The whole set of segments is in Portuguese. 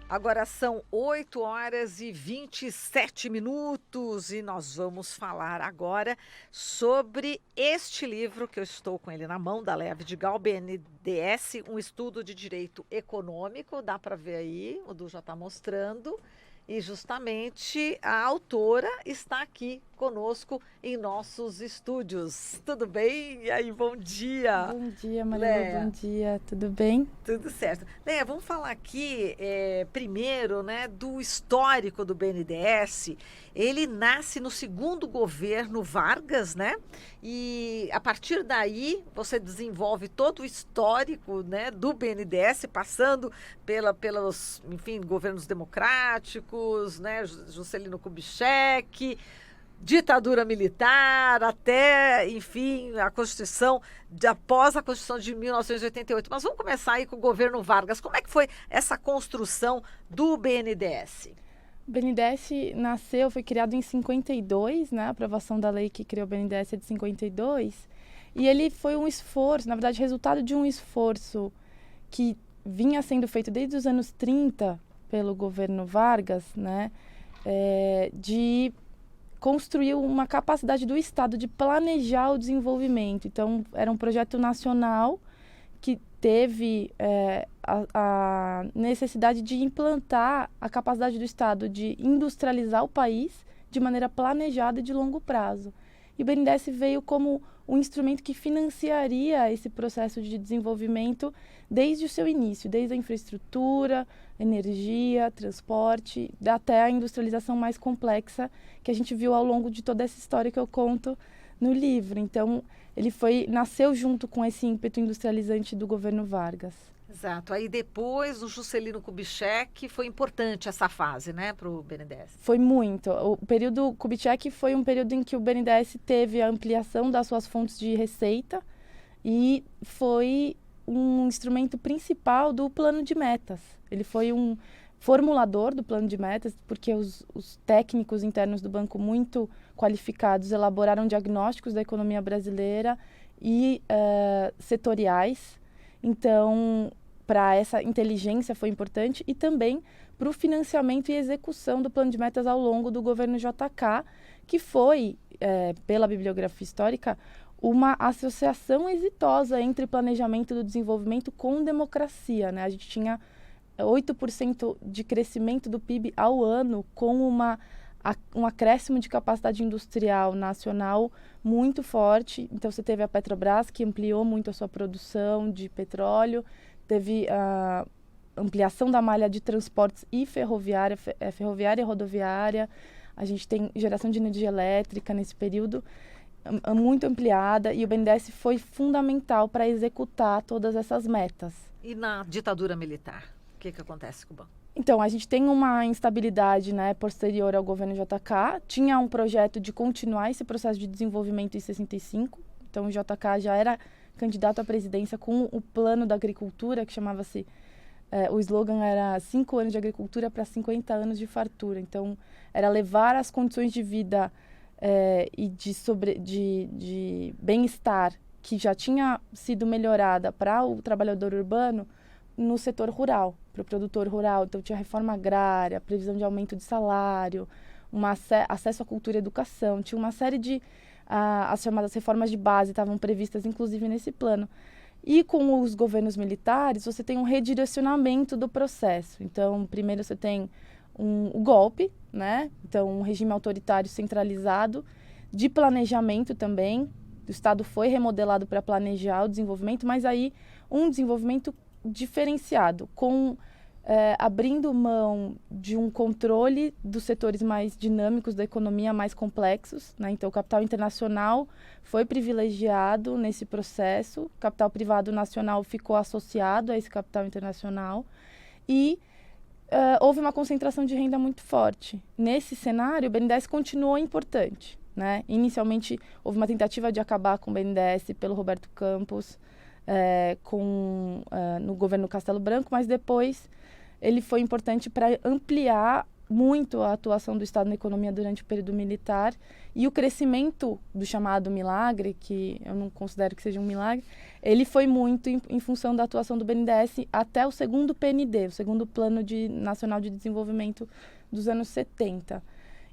Agora são 8h27 e nós vamos falar agora sobre este livro que eu estou com ele na mão, da Lea Vidigal, BNDES, um estudo de direito econômico, dá para ver aí, o Du já está mostrando, e justamente a autora está aqui conosco em nossos estúdios. Tudo bem? E aí, bom dia, Bom dia, Marilu, bom Lea. dia, tudo bem? Tudo certo. Leia, vamos falar aqui primeiro, né, do histórico do BNDES. Ele nasce no segundo governo Vargas, né? E a partir daí você desenvolve todo o histórico, né, do BNDES, passando pelos, enfim, governos democráticos, né, Juscelino Kubitschek, ditadura militar, até, enfim, a Constituição, após a Constituição de 1988. Mas vamos começar aí com o governo Vargas. Como é que foi essa construção do BNDES? O BNDES nasceu, foi criado em 52, né? A aprovação da lei que criou o BNDES é de 52. E ele foi um esforço, na verdade, resultado de um esforço que vinha sendo feito desde os anos 30 pelo governo Vargas, né? De construir uma capacidade do Estado de planejar o desenvolvimento. Então, era um projeto nacional que teve a necessidade de implantar a capacidade do Estado de industrializar o país de maneira planejada e de longo prazo. E o BNDES veio como um instrumento que financiaria esse processo de desenvolvimento desde o seu início, desde a infraestrutura, energia, transporte, até a industrialização mais complexa que a gente viu ao longo de toda essa história que eu conto no livro. Então, ele nasceu junto com esse ímpeto industrializante do governo Vargas. Exato. Aí depois o Juscelino Kubitschek foi importante essa fase, né, para o BNDES. Foi muito. O período Kubitschek foi um período em que o BNDES teve a ampliação das suas fontes de receita e foi um instrumento principal do plano de metas. Ele foi um formulador do plano de metas, porque os técnicos internos do banco muito qualificados elaboraram diagnósticos da economia brasileira e setoriais. Então, para essa inteligência foi importante e também para o financiamento e execução do plano de metas ao longo do governo JK, que foi, pela bibliografia histórica, uma associação exitosa entre planejamento do desenvolvimento com democracia, né? A gente tinha 8% de crescimento do PIB ao ano, com um acréscimo de capacidade industrial nacional muito forte. Então, você teve a Petrobras, que ampliou muito a sua produção de petróleo, teve a ampliação da malha de transportes e ferroviária e rodoviária. A gente tem geração de energia elétrica nesse período muito ampliada, e o BNDES foi fundamental para executar todas essas metas. E na ditadura militar, o que acontece com o banco? Então, a gente tem uma instabilidade, né, posterior ao governo JK. Tinha um projeto de continuar esse processo de desenvolvimento em 65. Então, o JK já era candidato à presidência com o plano da agricultura, que chamava-se... o slogan era 5 anos de agricultura para 50 anos de fartura. Então, era levar as condições de vida e de bem-estar que já tinha sido melhorada para o trabalhador urbano no setor rural, para o produtor rural. Então, tinha reforma agrária, previsão de aumento de salário, acesso à cultura e educação. Tinha uma série de... as chamadas reformas de base estavam previstas, inclusive, nesse plano. E com os governos militares, você tem um redirecionamento do processo. Então, primeiro você tem o golpe, né? Então, um regime autoritário centralizado, de planejamento também. O Estado foi remodelado para planejar o desenvolvimento, mas aí um desenvolvimento diferenciado, abrindo mão de um controle dos setores mais dinâmicos da economia, mais complexos, né? Então, o capital internacional foi privilegiado nesse processo, o capital privado nacional ficou associado a esse capital internacional e houve uma concentração de renda muito forte. Nesse cenário, o BNDES continuou importante, né? Inicialmente, houve uma tentativa de acabar com o BNDES pelo Roberto Campos, no governo Castelo Branco, mas depois ele foi importante para ampliar muito a atuação do Estado na economia durante o período militar e o crescimento do chamado milagre, que eu não considero que seja um milagre, ele foi muito em função da atuação do BNDES até o segundo PND, o segundo Plano Nacional de Desenvolvimento dos anos 70.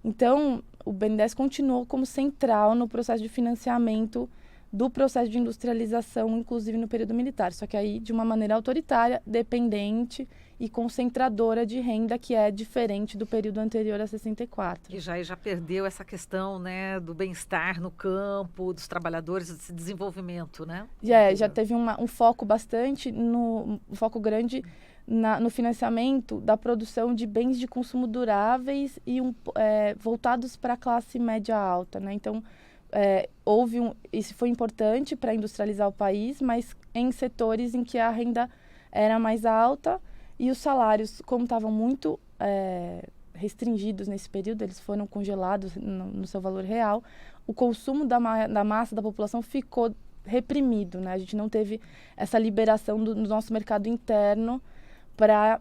Então, o BNDES continuou como central no processo de financiamento do processo de industrialização, inclusive no período militar, só que aí de uma maneira autoritária, dependente e concentradora de renda, que é diferente do período anterior a 64. Que já perdeu essa questão, né, do bem-estar no campo, dos trabalhadores, desse desenvolvimento, né? Já teve um foco foco grande no financiamento da produção de bens de consumo duráveis e voltados para a classe média alta, né? Então, isso foi importante para industrializar o país, mas em setores em que a renda era mais alta e os salários, como estavam muito restringidos nesse período, eles foram congelados no seu valor real, o consumo da massa da população ficou reprimido, né? A gente não teve essa liberação do nosso mercado interno para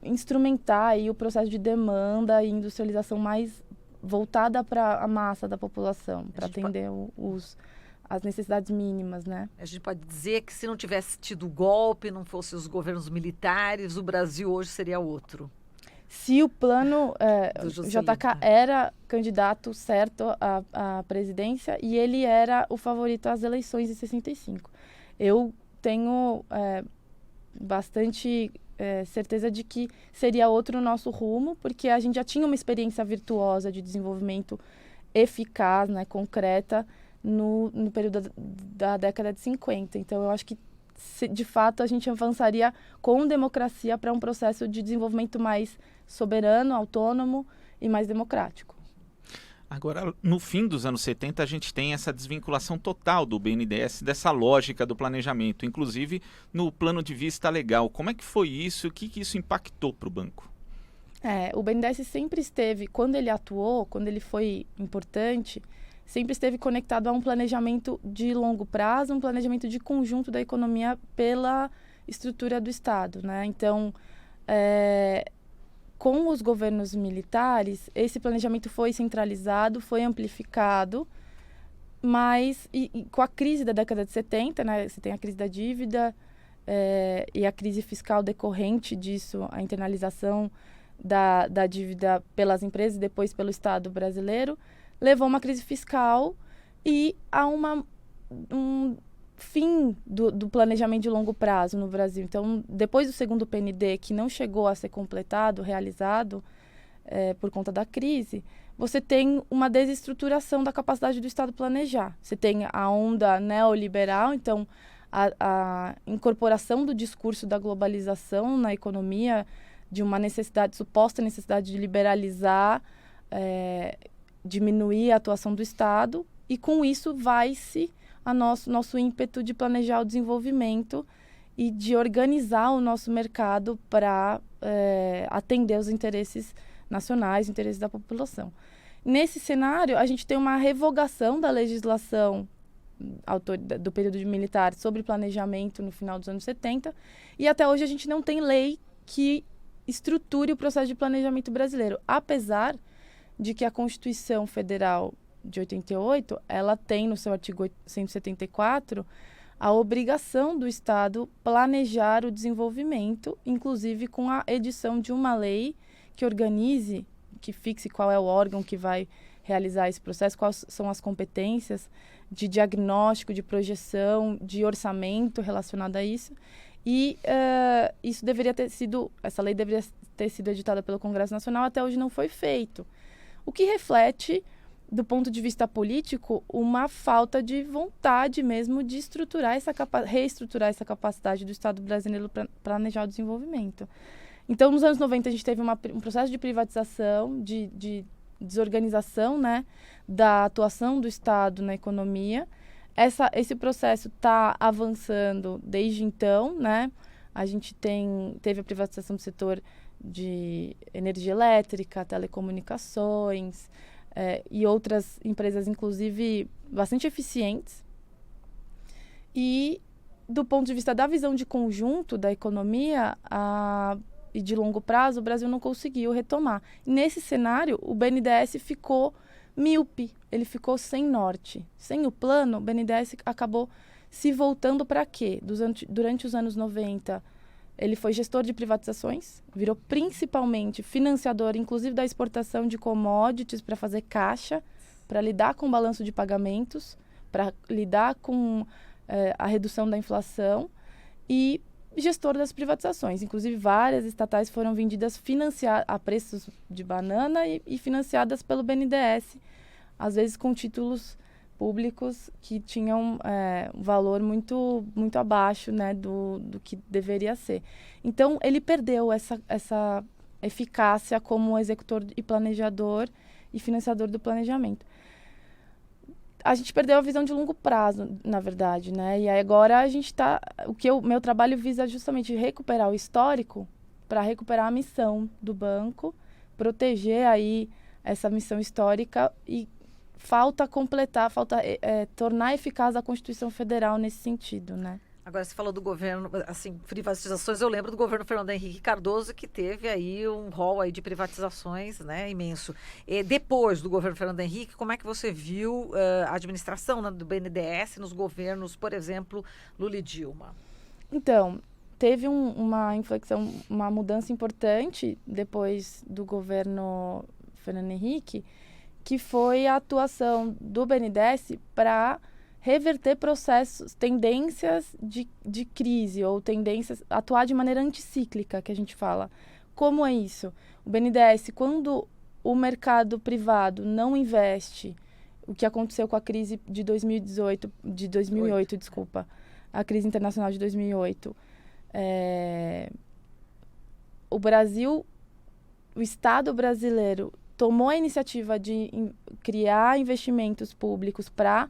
instrumentar aí o processo de demanda e industrialização mais voltada para a massa da população, para atender as necessidades mínimas, né? A gente pode dizer que se não tivesse tido o golpe, não fossem os governos militares, o Brasil hoje seria outro. Se o plano JK era candidato certo à presidência e ele era o favorito às eleições de 65. Eu tenho bastante certeza de que seria outro o nosso rumo, porque a gente já tinha uma experiência virtuosa de desenvolvimento eficaz, né, concreta, no período da década de 50. Então, eu acho que, de fato, a gente avançaria com democracia para um processo de desenvolvimento mais soberano, autônomo e mais democrático. Agora, no fim dos anos 70, a gente tem essa desvinculação total do BNDES dessa lógica do planejamento, inclusive no plano de vista legal. Como é que foi isso? O que isso impactou para o banco? O BNDES sempre esteve, quando ele atuou, quando ele foi importante, sempre esteve conectado a um planejamento de longo prazo, um planejamento de conjunto da economia pela estrutura do Estado, né? Então, com os governos militares, esse planejamento foi centralizado, foi amplificado, mas com a crise da década de 70, né, você tem a crise da dívida e a crise fiscal decorrente disso, a internalização da dívida pelas empresas e depois pelo Estado brasileiro, levou a uma crise fiscal e a um fim do planejamento de longo prazo no Brasil. Então, depois do segundo PND, que não chegou a ser completado, realizado por conta da crise, você tem uma desestruturação da capacidade do Estado planejar. Você tem a onda neoliberal, então a incorporação do discurso da globalização na economia, de uma suposta necessidade de liberalizar, diminuir a atuação do Estado, e com isso vai-se nosso ímpeto de planejar o desenvolvimento e de organizar o nosso mercado para atender os interesses nacionais, os interesses da população. Nesse cenário, a gente tem uma revogação da legislação do período militar sobre planejamento no final dos anos 70, e até hoje a gente não tem lei que estruture o processo de planejamento brasileiro, apesar de que a Constituição Federal de 88, ela tem no seu artigo 174 a obrigação do Estado planejar o desenvolvimento, inclusive com a edição de uma lei que organize, que fixe qual é o órgão que vai realizar esse processo, quais são as competências de diagnóstico, de projeção, de orçamento relacionado a isso. E essa lei deveria ter sido editada pelo Congresso Nacional, até hoje não foi feito. O que reflete, do ponto de vista político, uma falta de vontade mesmo de reestruturar essa capacidade do Estado brasileiro para planejar o desenvolvimento. Então, nos anos 90, a gente teve um processo de privatização, de desorganização, né, da atuação do Estado na economia. Esse processo está avançando desde então, né? A gente teve a privatização do setor de energia elétrica, telecomunicações, e outras empresas, inclusive, bastante eficientes. E, do ponto de vista da visão de conjunto da economia, e de longo prazo, o Brasil não conseguiu retomar. Nesse cenário, o BNDES ficou míope, ele ficou sem norte. Sem o plano, o BNDES acabou se voltando para quê? Durante os anos 90, ele foi gestor de privatizações, virou principalmente financiador, inclusive da exportação de commodities para fazer caixa, para lidar com o balanço de pagamentos, para lidar com a redução da inflação e gestor das privatizações. Inclusive, várias estatais foram vendidas a preços de banana e financiadas pelo BNDES, às vezes com títulos públicos que tinham um valor muito, muito abaixo, né, do que deveria ser. Então, ele perdeu essa eficácia como executor e planejador e financiador do planejamento. A gente perdeu a visão de longo prazo, na verdade, né? E aí agora a gente está... meu trabalho visa justamente recuperar o histórico para recuperar a missão do banco, proteger aí essa missão histórica e falta tornar eficaz a Constituição Federal nesse sentido, né? Agora, você falou do governo, assim, privatizações, eu lembro do governo Fernando Henrique Cardoso, que teve aí um rol aí de privatizações, né, imenso. E depois do governo Fernando Henrique, como é que você viu a administração, né, do BNDES nos governos, por exemplo, Lula e Dilma? Então, teve uma inflexão, uma mudança importante depois do governo Fernando Henrique, que foi a atuação do BNDES para reverter processos, tendências de crise ou tendências, atuar de maneira anticíclica, que a gente fala. Como é isso? O BNDES, quando o mercado privado não investe, o que aconteceu com a crise de 2008, desculpa, a crise internacional de 2008, o Estado brasileiro tomou a iniciativa de criar investimentos públicos para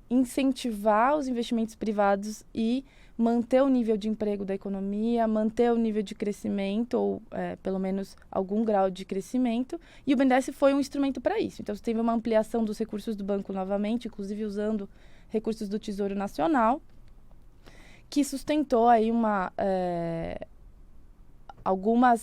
incentivar os investimentos privados e manter o nível de emprego da economia, manter o nível de crescimento, ou pelo menos algum grau de crescimento, e o BNDES foi um instrumento para isso. Então, você teve uma ampliação dos recursos do banco novamente, inclusive usando recursos do Tesouro Nacional, que sustentou aí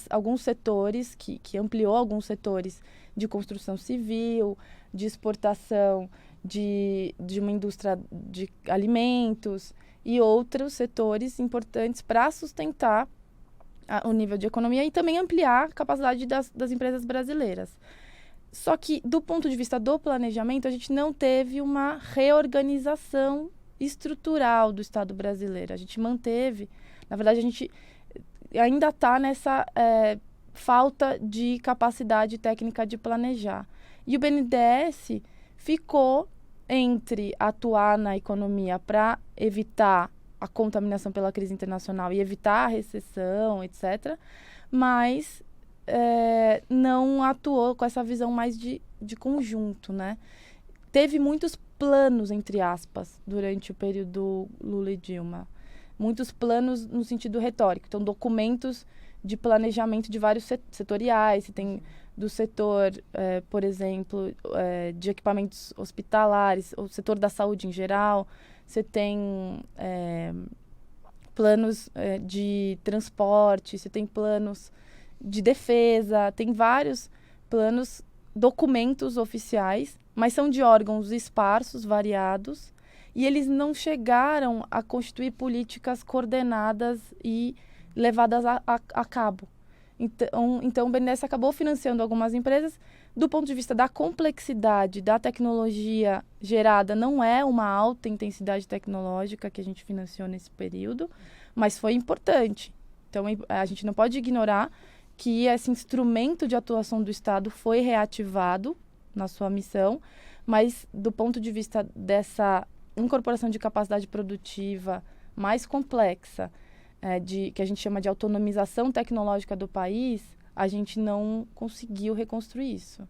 alguns setores, que ampliou alguns setores de construção civil, de exportação, de uma indústria de alimentos e outros setores importantes para sustentar o nível de economia e também ampliar a capacidade das empresas brasileiras. Só que, do ponto de vista do planejamento, a gente não teve uma reorganização estrutural do Estado brasileiro. A gente manteve, na verdade, a gente ainda está nessa falta de capacidade técnica de planejar. E o BNDES ficou entre atuar na economia para evitar a contaminação pela crise internacional e evitar a recessão, etc., mas não atuou com essa visão mais de conjunto, né? Teve muitos planos, entre aspas, durante o período Lula e Dilma. Muitos planos no sentido retórico. Então, documentos de planejamento de vários setoriais. Você tem do setor, por exemplo, de equipamentos hospitalares, o setor da saúde em geral. Você tem planos de transporte, você tem planos de defesa, tem vários planos, documentos oficiais, mas são de órgãos esparsos, variados, e eles não chegaram a constituir políticas coordenadas e levadas a cabo. Então, o BNDES acabou financiando algumas empresas. Do ponto de vista da complexidade da tecnologia gerada, não é uma alta intensidade tecnológica que a gente financiou nesse período, mas foi importante. Então, a gente não pode ignorar que esse instrumento de atuação do Estado foi reativado na sua missão, mas do ponto de vista dessa incorporação de capacidade produtiva mais complexa, que a gente chama de autonomização tecnológica do país, a gente não conseguiu reconstruir isso.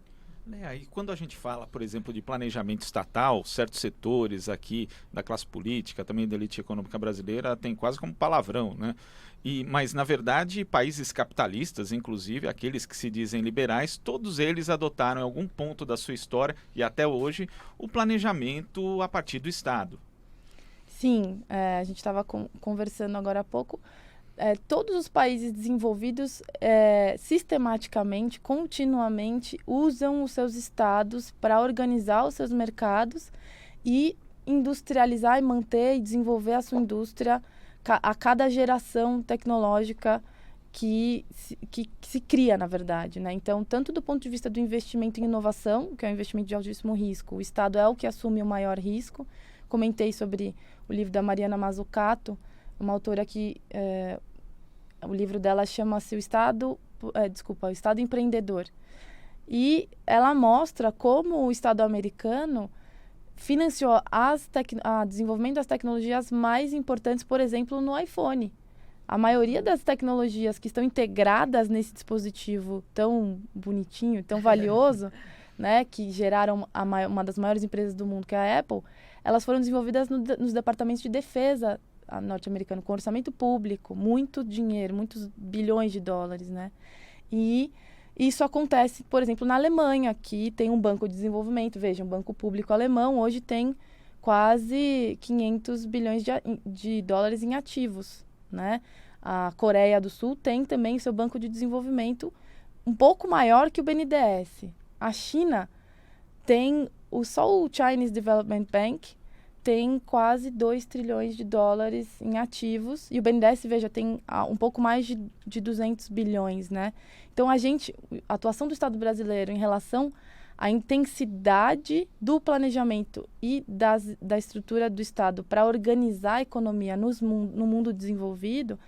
Aí quando a gente fala, por exemplo, de planejamento estatal, certos setores aqui da classe política, também da elite econômica brasileira, tem quase como palavrão, né? Mas, na verdade, países capitalistas, inclusive aqueles que se dizem liberais, todos eles adotaram em algum ponto da sua história, e até hoje, o planejamento a partir do Estado. Sim, a gente estava conversando agora há pouco. todos os países desenvolvidos sistematicamente, continuamente, usam os seus estados para organizar os seus mercados e industrializar e manter e desenvolver a sua indústria a cada geração tecnológica que se cria, na verdade, né? Então, tanto do ponto de vista do investimento em inovação, que é um investimento de altíssimo risco, o Estado é o que assume o maior risco. Comentei sobre o livro da Mariana Mazzucato, uma autora que o livro dela chama-se o Estado Empreendedor. E ela mostra como o Estado americano financiou o desenvolvimento das tecnologias mais importantes, por exemplo, no iPhone. A maioria das tecnologias que estão integradas nesse dispositivo tão bonitinho, tão valioso, né, que geraram uma das maiores empresas do mundo, que é a Apple, elas foram desenvolvidas nos departamentos de defesa norte-americano, com orçamento público, muito dinheiro, muitos bilhões de dólares, né? E isso acontece, por exemplo, na Alemanha, que tem um banco de desenvolvimento. Veja, um banco público alemão hoje tem quase 500 bilhões de dólares em ativos, né? A Coreia do Sul tem também seu banco de desenvolvimento um pouco maior que o BNDES. A China tem só o Chinese Development Bank tem quase 2 trilhões de dólares em ativos. E o BNDES, veja, tem um pouco mais de 200 bilhões, né? Então, a atuação do Estado brasileiro em relação à intensidade do planejamento e da estrutura do Estado para organizar a economia no mundo desenvolvido,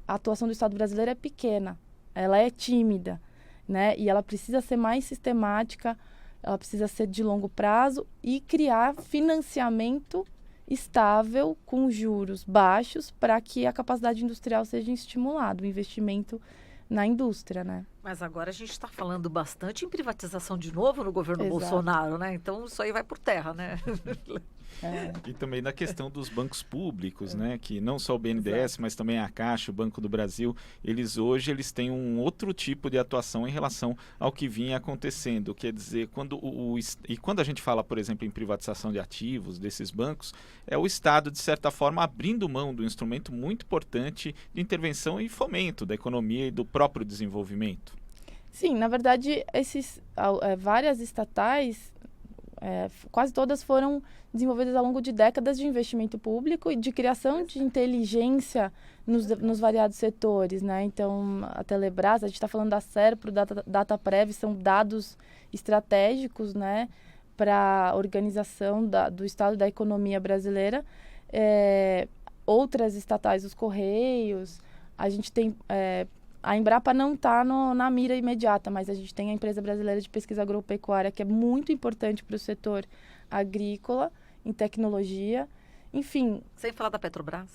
a atuação do Estado brasileiro é pequena, ela é tímida, né? E ela precisa ser mais sistemática, ela precisa ser de longo prazo e criar financiamento estável com juros baixos para que a capacidade industrial seja estimulada, o investimento na indústria, né? Mas agora a gente está falando bastante em privatização de novo no governo Bolsonaro, né? Então isso aí vai por terra, né? E também na questão dos bancos públicos, né? Que não só o BNDES, mas também a Caixa, o Banco do Brasil, eles têm um outro tipo de atuação em relação ao que vinha acontecendo. Quer dizer, quando a gente fala, por exemplo, em privatização de ativos desses bancos, é o Estado, de certa forma, abrindo mão do instrumento muito importante de intervenção e fomento da economia e do próprio desenvolvimento. Sim, na verdade, várias estatais, quase todas foram desenvolvidas ao longo de décadas de investimento público e de criação de inteligência nos variados setores, né? Então, a Telebrás, a gente está falando da Serpro, da Dataprev, são dados estratégicos, né, para a organização do Estado e da economia brasileira. Outras estatais, os Correios, a gente tem... A Embrapa não está na mira imediata, mas a gente tem a Empresa Brasileira de Pesquisa Agropecuária, que é muito importante para o setor agrícola, em tecnologia, enfim. Sem falar da Petrobras?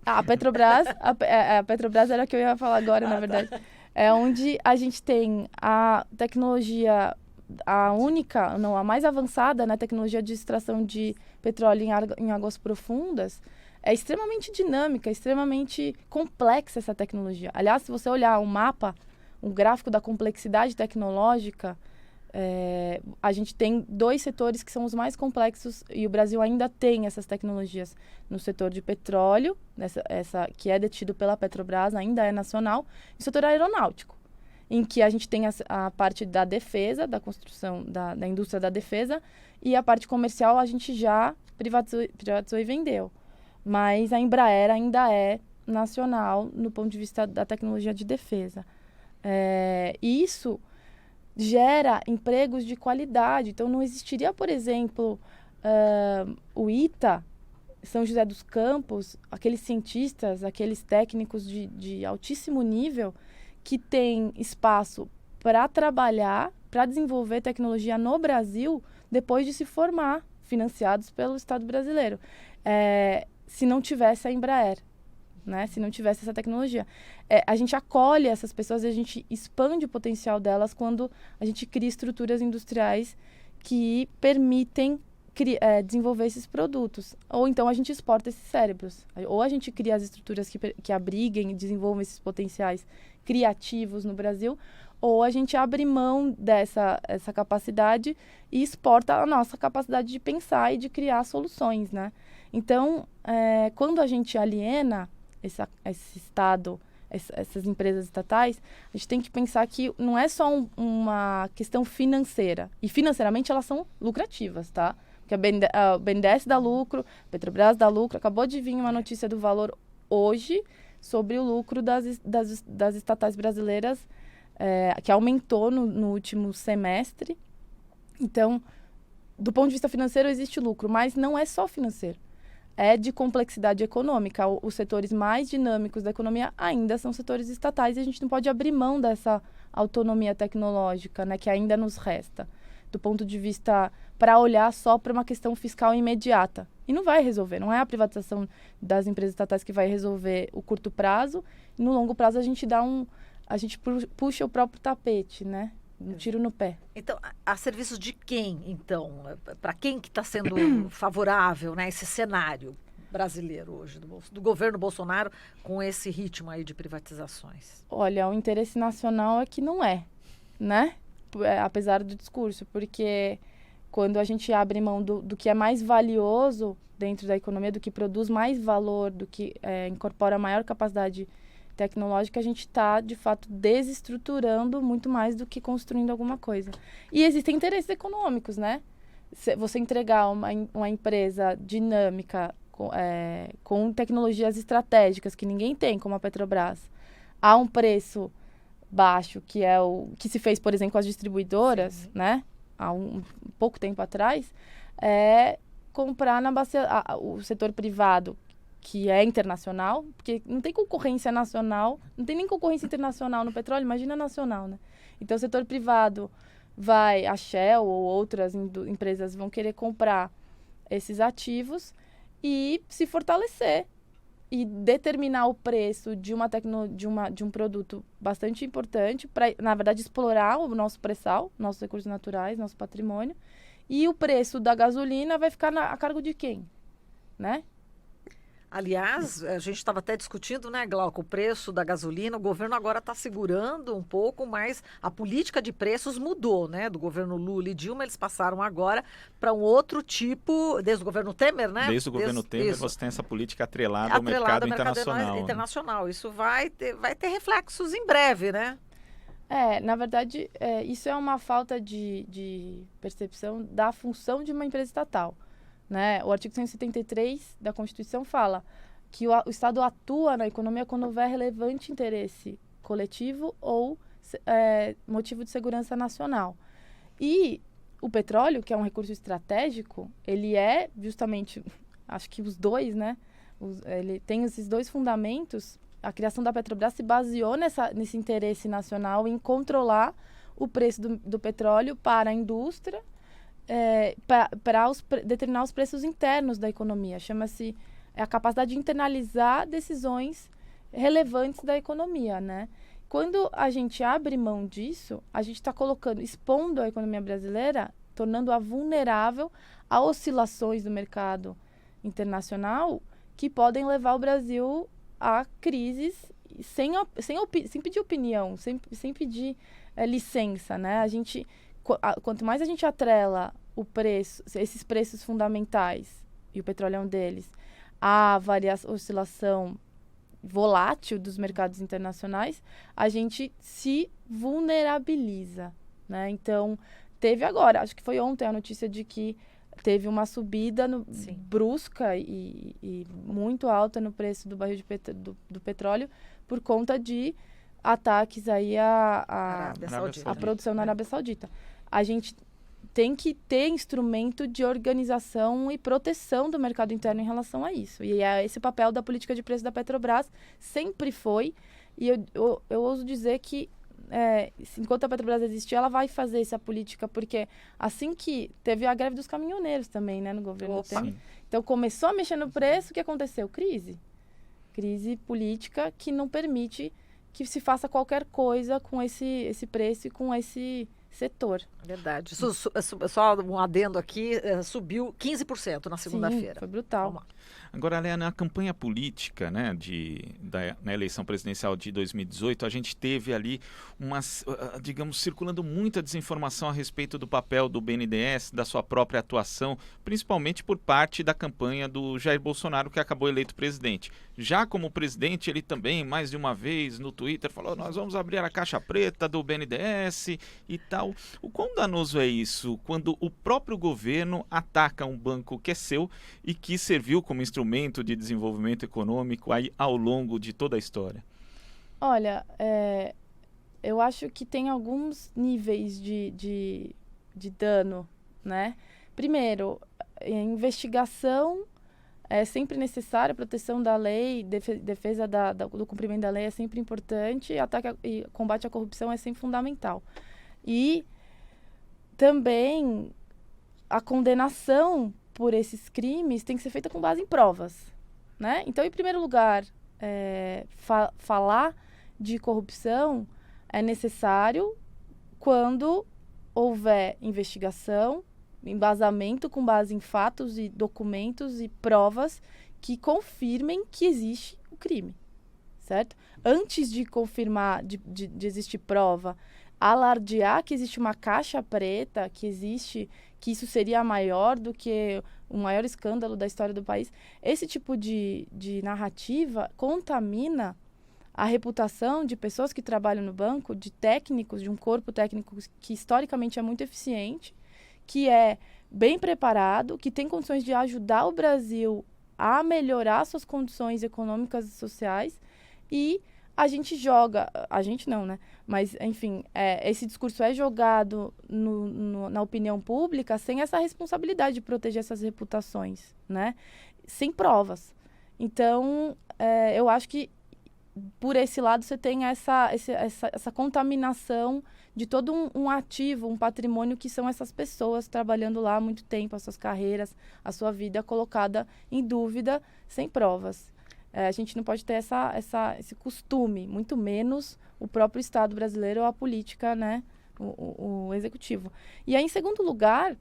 A Petrobras, a Petrobras era a que eu ia falar agora, na verdade. É onde a gente tem a tecnologia, a mais avançada, né, tecnologia de extração de petróleo em águas profundas. É extremamente dinâmica, extremamente complexa essa tecnologia. Aliás, se você olhar um mapa, um gráfico da complexidade tecnológica, a gente tem 2 setores que são os mais complexos e o Brasil ainda tem essas tecnologias no setor de petróleo, essa que é detido pela Petrobras, ainda é nacional, e o setor aeronáutico, em que a gente tem a parte da defesa, da construção, da indústria da defesa, e a parte comercial a gente já privatizou e vendeu. Mas a Embraer ainda é nacional no ponto de vista da tecnologia de defesa. E isso gera empregos de qualidade. Então, não existiria, por exemplo, o ITA, São José dos Campos, aqueles cientistas, aqueles técnicos de altíssimo nível que têm espaço para trabalhar, para desenvolver tecnologia no Brasil, depois de se formar, financiados pelo Estado brasileiro. Se não tivesse a Embraer, né? Se não tivesse essa tecnologia. A gente acolhe essas pessoas e a gente expande o potencial delas quando a gente cria estruturas industriais que permitem desenvolver esses produtos. Ou então a gente exporta esses cérebros. Ou a gente cria as estruturas que abriguem e desenvolvam esses potenciais criativos no Brasil, ou a gente abre mão essa capacidade e exporta a nossa capacidade de pensar e de criar soluções, né? Então, quando a gente aliena esse Estado essas empresas estatais, a gente tem que pensar que não é só uma questão financeira. E financeiramente elas são lucrativas, tá? Porque a BNDES dá lucro, a Petrobras dá lucro. Acabou de vir uma notícia do Valor hoje sobre o lucro das estatais brasileiras, que aumentou no último semestre. Então, do ponto de vista financeiro, existe lucro, mas não é só financeiro. É de complexidade econômica. Os setores mais dinâmicos da economia ainda são setores estatais e a gente não pode abrir mão dessa autonomia tecnológica, né, que ainda nos resta, do ponto de vista para olhar só para uma questão fiscal imediata. E não vai resolver, não é a privatização das empresas estatais que vai resolver o curto prazo, e no longo prazo a gente puxa o próprio tapete, né? Um tiro no pé. Então, a serviços de quem, então? Para quem que está sendo favorável, né, esse cenário brasileiro hoje, do governo Bolsonaro, com esse ritmo aí de privatizações? Olha, o interesse nacional é que não é, né? Apesar do discurso, porque quando a gente abre mão do que é mais valioso dentro da economia, do que produz mais valor, do que incorpora maior capacidade tecnológica, a gente está, de fato, desestruturando muito mais do que construindo alguma coisa. E existem interesses econômicos, né? Você entregar uma empresa dinâmica, com tecnologias estratégicas que ninguém tem, como a Petrobras, a um preço baixo, que é o que se fez, por exemplo, com as distribuidoras, sim, né? Há pouco tempo atrás, comprar o setor privado, que é internacional, porque não tem concorrência nacional, não tem nem concorrência internacional no petróleo, imagina nacional, né? Então, o setor privado a Shell ou outras empresas vão querer comprar esses ativos e se fortalecer e determinar o preço de um produto bastante importante para, na verdade, explorar o nosso pré-sal, nossos recursos naturais, nosso patrimônio, e o preço da gasolina vai ficar a cargo de quem, né? Aliás, a gente estava até discutindo, né, Glauco, o preço da gasolina. O governo agora está segurando um pouco, mas a política de preços mudou, né? Do governo Lula e Dilma, eles passaram agora para um outro tipo, desde o governo Temer, né? Desde o governo Temer, isso, você tem essa política atrelada ao mercado internacional. Né? Isso vai ter reflexos em breve, né? Na verdade, isso é uma falta de percepção da função de uma empresa estatal. Né? O artigo 173 da Constituição fala que o Estado atua na economia quando houver relevante interesse coletivo ou motivo de segurança nacional. E o petróleo, que é um recurso estratégico, ele é justamente, acho que os dois, né? Ele tem esses dois fundamentos. A criação da Petrobras se baseou nesse interesse nacional em controlar o preço do petróleo para a indústria, para determinar os preços internos da economia. Chama-se a capacidade de internalizar decisões relevantes da economia, né? Quando a gente abre mão disso, a gente está expondo a economia brasileira, tornando-a vulnerável a oscilações do mercado internacional que podem levar o Brasil a crises sem pedir opinião, sem pedir licença, né? Quanto mais a gente atrela esses preços fundamentais, e o petróleo é um deles, à oscilação volátil dos mercados internacionais, a gente se vulnerabiliza, né? Então, teve agora, acho que foi ontem a notícia de que teve uma subida brusca e muito alta no preço do barril do petróleo por conta de ataques aí à produção na Arábia Saudita. A gente tem que ter instrumento de organização e proteção do mercado interno em relação a isso. E esse papel da política de preço da Petrobras sempre foi. E eu ouso dizer que, enquanto a Petrobras existir, ela vai fazer essa política, porque assim que teve a greve dos caminhoneiros também, né, no governo Temer. Então, começou a mexer no preço, o que aconteceu? Crise política que não permite que se faça qualquer coisa com esse preço e com esse setor. Verdade. Só um adendo aqui, subiu 15% na segunda-feira. Sim, foi brutal. Vamos lá. Agora, Léa, na campanha política, né, na eleição presidencial de 2018, a gente teve ali digamos, circulando muita desinformação a respeito do papel do BNDES, da sua própria atuação, principalmente por parte da campanha do Jair Bolsonaro, que acabou eleito presidente. Já como presidente, ele também, mais de uma vez, no Twitter, falou: nós vamos abrir a caixa preta do BNDES e tal. O quão danoso é isso quando o próprio governo ataca um banco que é seu e que serviu como instrumento de desenvolvimento econômico aí ao longo de toda a história? Olha, eu acho que tem alguns níveis de dano, né? Primeiro, investigação é sempre necessária, proteção da lei, defesa do cumprimento da lei é sempre importante, e combate à corrupção é sempre fundamental. E também a condenação por esses crimes tem que ser feita com base em provas, né? Então, em primeiro lugar, falar de corrupção é necessário quando houver investigação, embasamento com base em fatos e documentos e provas que confirmem que existe o crime, certo? Antes de confirmar, de existir prova, alardear que existe uma caixa preta, que isso seria maior do que o maior escândalo da história do país, esse tipo de narrativa contamina a reputação de pessoas que trabalham no banco, de técnicos, de um corpo técnico que historicamente é muito eficiente, que é bem preparado, que tem condições de ajudar o Brasil a melhorar suas condições econômicas e sociais, e a gente não, né? Mas, enfim, esse discurso é jogado na opinião pública sem essa responsabilidade de proteger essas reputações, né? Sem provas. Então, eu acho que por esse lado você tem essa contaminação de todo um ativo, um patrimônio que são essas pessoas trabalhando lá há muito tempo, as suas carreiras, a sua vida colocada em dúvida sem provas. A gente não pode ter esse costume, muito menos o próprio Estado brasileiro ou a política, né, o executivo. E aí, em segundo lugar,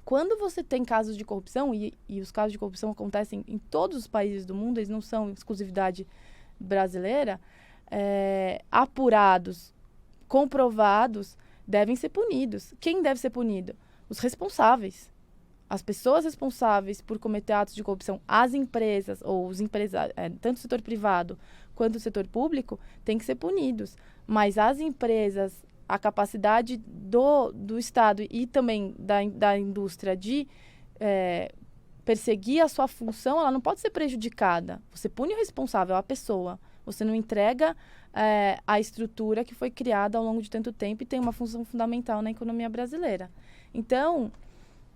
quando você tem casos de corrupção, e os casos de corrupção acontecem em todos os países do mundo, eles não são exclusividade brasileira, apurados, comprovados, devem ser punidos. Quem deve ser punido? Os responsáveis. As pessoas responsáveis por cometer atos de corrupção, as empresas, ou os empresários, tanto o setor privado quanto o setor público, têm que ser punidos. Mas as empresas, a capacidade do Estado e também da indústria de perseguir a sua função, ela não pode ser prejudicada. Você pune o responsável, a pessoa. Você não entrega a estrutura que foi criada ao longo de tanto tempo e tem uma função fundamental na economia brasileira. Então,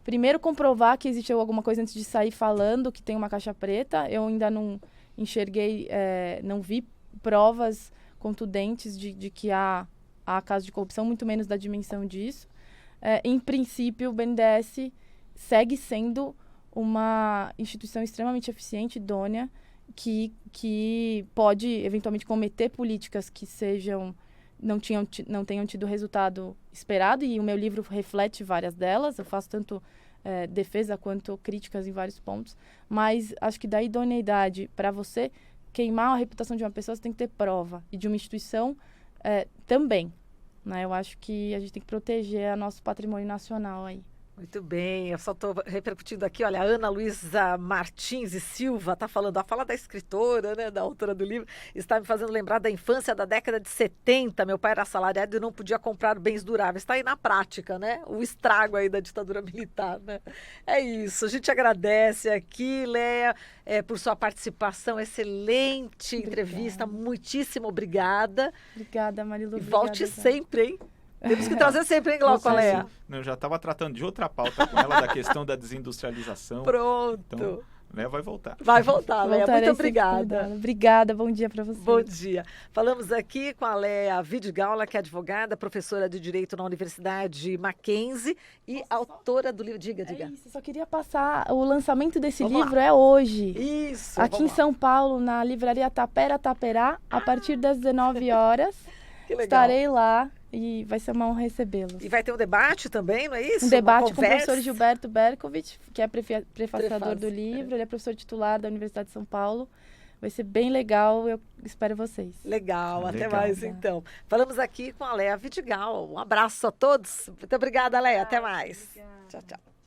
primeiro comprovar que existe alguma coisa antes de sair falando que tem uma caixa preta. Eu ainda não enxerguei, não vi provas contundentes de que há casos de corrupção, muito menos da dimensão disso. Em princípio, o BNDES segue sendo uma instituição extremamente eficiente, idônea, que pode eventualmente cometer políticas que não tenham tido o resultado esperado, e o meu livro reflete várias delas. Eu faço tanto defesa quanto críticas em vários pontos, mas acho que da idoneidade para você queimar a reputação de uma pessoa, você tem que ter prova, e de uma instituição também, né? Eu acho que a gente tem que proteger o nosso patrimônio nacional aí. Muito bem, eu só estou repercutindo aqui, olha, a Ana Luísa Martins e Silva está falando, a fala da escritora, né, da autora do livro, está me fazendo lembrar da infância da década de 70, meu pai era assalariado e não podia comprar bens duráveis, está aí na prática, né, o estrago aí da ditadura militar, né, é isso, a gente agradece aqui, Léa, por sua participação, excelente entrevista, muitíssimo obrigada. Obrigada, Marilu. E volte sempre, hein? Temos que trazer sempre, hein, Glauco, Léa? Eu já estava tratando de outra pauta com ela, da questão da desindustrialização. Pronto. Então, Léa vai voltar. Vai voltar, Léa. Muito obrigada. Obrigada, bom dia para você. Bom dia. Falamos aqui com a Léa Vidigaula, que é advogada, professora de Direito na Universidade Mackenzie e autora do livro. Diga. Isso, só queria passar, o lançamento desse Vamos livro lá. é hoje. Isso. Aqui em São Paulo, na livraria Tapera Taperá, a partir das 19 horas. Que legal. Estarei lá e vai ser uma honra recebê-los. E vai ter um debate também, não é isso? Um debate com o conversa? professor Gilberto Berkovich, que é prefaciador do livro, ele é professor titular da Universidade de São Paulo. Vai ser bem legal, eu espero vocês. Legal, até Legal. mais então. Falamos aqui com a Léa Vidigal. Um abraço a todos. Muito obrigada, Léa. Até mais. Obrigada. Tchau, tchau.